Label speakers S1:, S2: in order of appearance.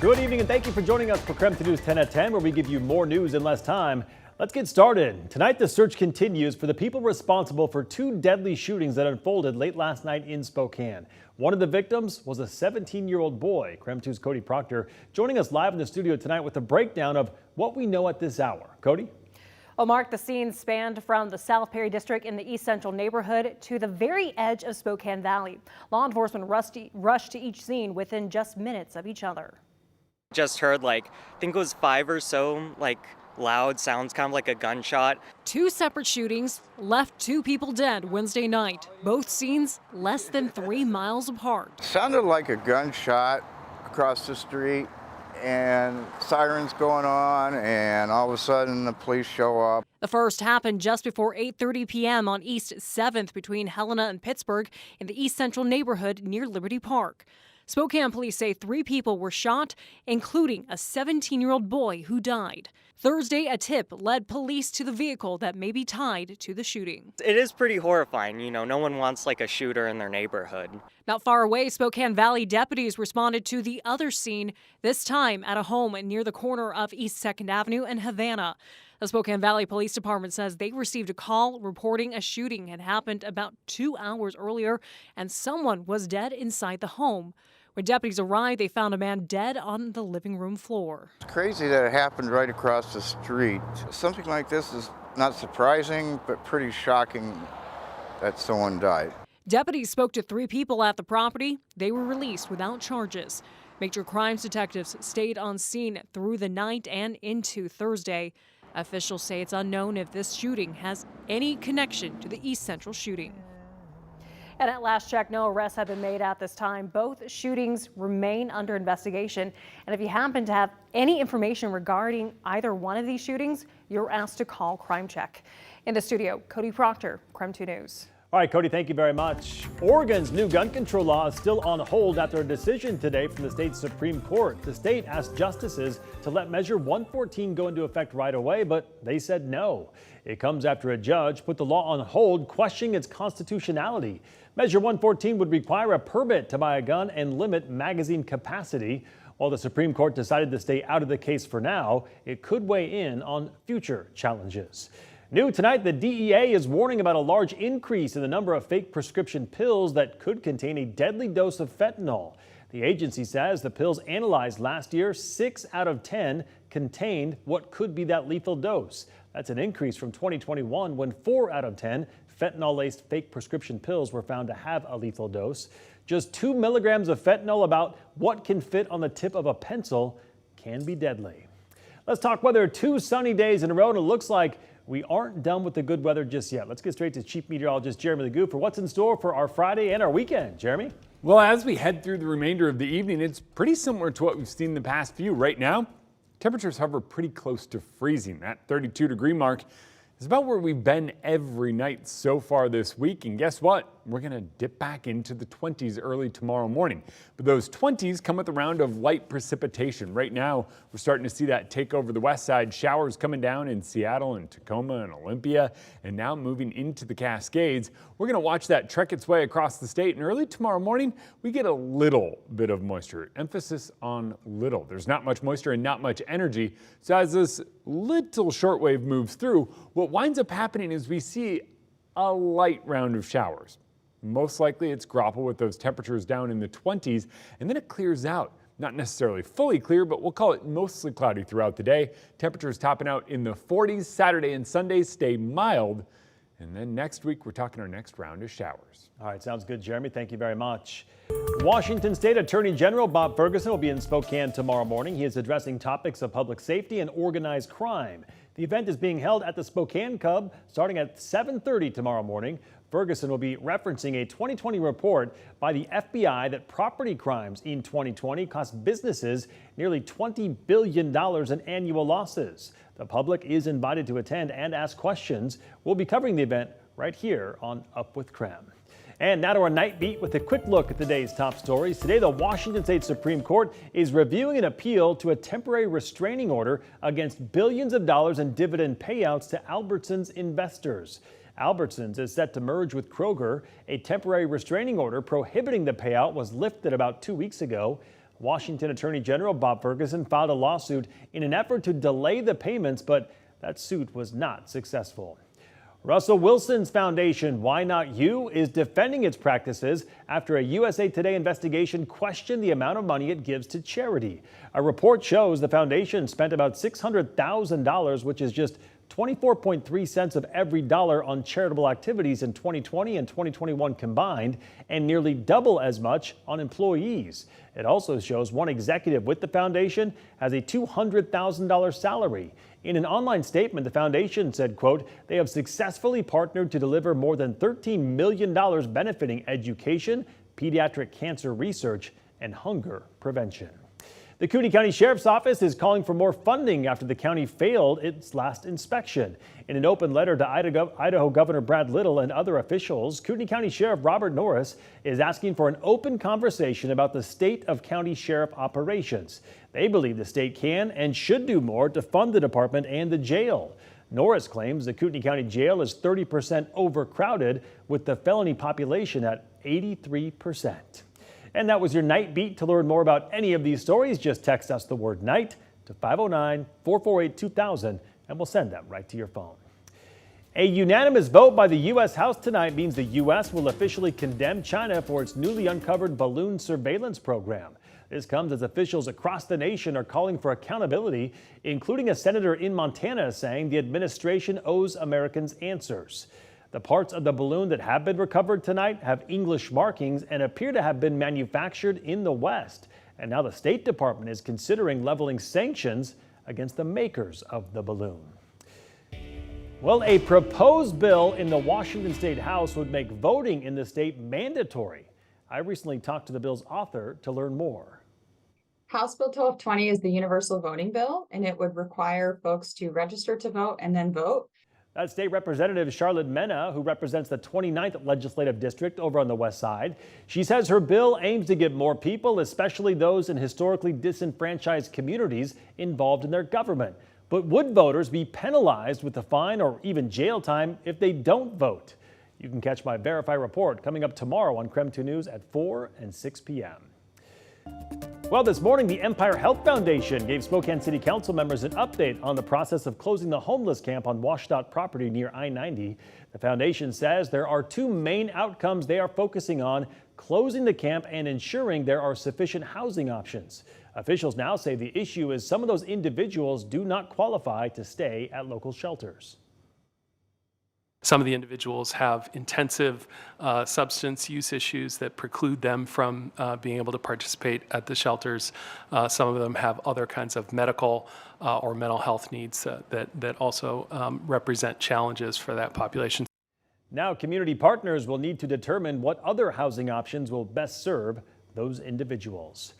S1: Good evening and thank you for joining us for KREM News 10 at 10, where we give you more news in less time. Let's get started. Tonight, the search continues for the people responsible for two deadly shootings that unfolded late last night in Spokane. One of the victims was a 17-year-old boy. KREM 2's Cody Proctor joining us live in the studio tonight with a breakdown of what we know at this hour. Cody?
S2: Well, Mark, the scene spanned from the South Perry district in the East Central neighborhood to the very edge of Spokane Valley. Law enforcement rushed to each scene within just minutes of each other.
S3: Just heard I think it was 5 or so loud sounds, kind of like a gunshot.
S4: Two separate shootings left 2 people dead Wednesday night. Both scenes less than 3 miles apart.
S5: Sounded like a gunshot across the street and sirens going on, and all of a sudden the police show up.
S4: The first happened just before 8:30 p.m. on East 7th between Helena and Pittsburgh in the East Central neighborhood near Liberty Park. Spokane police say 3 people were shot, including a 17-year-old boy who died. Thursday, a tip led police to the vehicle that may be tied to the shooting.
S3: It is pretty horrifying. No one wants a shooter in their neighborhood.
S4: Not far away, Spokane Valley deputies responded to the other scene, this time at a home near the corner of East 2nd Avenue and Havana. The Spokane Valley Police Department says they received a call reporting a shooting had happened about 2 hours earlier and someone was dead inside the home. When deputies arrived, they found a man dead on the living room floor.
S5: It's crazy that it happened right across the street. Something like this is not surprising, but pretty shocking that someone died.
S4: Deputies spoke to 3 people at the property. They were released without charges. Major crimes detectives stayed on scene through the night and into Thursday. Officials say it's unknown if this shooting has any connection to the East Central shooting.
S2: And at last check, no arrests have been made at this time. Both shootings remain under investigation. And if you happen to have any information regarding either one of these shootings, you're asked to call Crime Check. In the studio, Cody Proctor, KREM 2 News.
S1: All right, Cody, thank you very much. Oregon's new gun control law is still on hold after a decision today from the state's Supreme Court. The state asked justices to let Measure 114 go into effect right away, but they said no. It comes after a judge put the law on hold, questioning its constitutionality. Measure 114 would require a permit to buy a gun and limit magazine capacity. While the Supreme Court decided to stay out of the case for now, it could weigh in on future challenges. New tonight, the DEA is warning about a large increase in the number of fake prescription pills that could contain a deadly dose of fentanyl. The agency says the pills analyzed last year, 6 out of 10 contained what could be that lethal dose. That's an increase from 2021 when 4 out of 10 fentanyl-laced fake prescription pills were found to have a lethal dose. Just 2 milligrams of fentanyl, about what can fit on the tip of a pencil, can be deadly. Let's talk weather. 2 sunny days in a row, and it looks like we aren't done with the good weather just yet. Let's get straight to Chief Meteorologist Jeremy Legoo for what's in store for our Friday and our weekend. Jeremy?
S6: Well, as we head through the remainder of the evening, it's pretty similar to what we've seen the past few. Right now, temperatures hover pretty close to freezing. That 32-degree mark is about where we've been every night so far this week. And guess what? We're going to dip back into the 20s early tomorrow morning. But those 20s come with a round of light precipitation. Right now, we're starting to see that take over the west side. Showers coming down in Seattle and Tacoma and Olympia, and now moving into the Cascades. We're going to watch that trek its way across the state. And early tomorrow morning, we get a little bit of moisture. Emphasis on little. There's not much moisture and not much energy. So as this little shortwave moves through, what winds up happening is we see a light round of showers. Most likely it's Grapple with those temperatures down in the 20s, and then it clears out. Not necessarily fully clear, but we'll call it mostly cloudy throughout the day. Temperatures topping out in the 40s. Saturday and Sunday stay mild. And then next week, we're talking our next round of showers.
S1: All right, sounds good, Jeremy. Thank you very much. Washington State Attorney General Bob Ferguson will be in Spokane tomorrow morning. He is addressing topics of public safety and organized crime. The event is being held at the Spokane Cub starting at 7:30 tomorrow morning. Ferguson will be referencing a 2020 report by the FBI that property crimes in 2020 cost businesses nearly $20 billion in annual losses. The public is invited to attend and ask questions. We'll be covering the event right here on Up with KREM. And now to our night beat with a quick look at the day's top stories. Today, the Washington State Supreme Court is reviewing an appeal to a temporary restraining order against billions of dollars in dividend payouts to Albertsons investors. Albertsons is set to merge with Kroger. A temporary restraining order prohibiting the payout was lifted about 2 weeks ago. Washington Attorney General Bob Ferguson filed a lawsuit in an effort to delay the payments, but that suit was not successful. Russell Wilson's foundation, Why Not You, is defending its practices after a USA Today investigation questioned the amount of money it gives to charity. A report shows the foundation spent about $600,000, which is just 24.3 cents of every dollar on charitable activities in 2020 and 2021 combined, and nearly double as much on employees. It also shows one executive with the foundation has a $200,000 salary. In an online statement, the foundation said, quote, they have successfully partnered to deliver more than $13 million benefiting education, pediatric cancer research, and hunger prevention. The Cooney County Sheriff's Office is calling for more funding after the county failed its last inspection. In an open letter to Idaho Governor Brad Little and other officials, Cooney County Sheriff Robert Norris is asking for an open conversation about the state of county sheriff operations. They believe the state can and should do more to fund the department and the jail. Norris claims the Cooney County Jail is 30% overcrowded, with the felony population at 83%. And that was your Night Beat. To learn more about any of these stories, just text us the word night to 509-448-2000 and we'll send them right to your phone. A unanimous vote by the U.S. House tonight means the U.S. will officially condemn China for its newly uncovered balloon surveillance program. This comes as officials across the nation are calling for accountability, including a senator in Montana saying the administration owes Americans answers. The parts of the balloon that have been recovered tonight have English markings and appear to have been manufactured in the West. And now the State Department is considering leveling sanctions against the makers of the balloon. Well, a proposed bill in the Washington State House would make voting in the state mandatory. I recently talked to the bill's author to learn more.
S7: House Bill 1220 is the universal voting bill, and it would require folks to register to vote and then vote.
S1: That's State Representative Charlotte Mena, who represents the 29th Legislative District over on the west side. She says her bill aims to get more people, especially those in historically disenfranchised communities, involved in their government. But would voters be penalized with a fine or even jail time if they don't vote? You can catch my Verify report coming up tomorrow on KREM 2 News at 4 and 6 p.m. Well, this morning, the Empire Health Foundation gave Spokane City Council members an update on the process of closing the homeless camp on WashDOT property near I-90. The foundation says there are two main outcomes they are focusing on: closing the camp and ensuring there are sufficient housing options. Officials now say the issue is some of those individuals do not qualify to stay at local shelters.
S8: Some of the individuals have intensive substance use issues that preclude them from being able to participate at the shelters. Some of them have other kinds of medical or mental health needs that also represent challenges for that population.
S1: Now, community partners will need to determine what other housing options will best serve those individuals.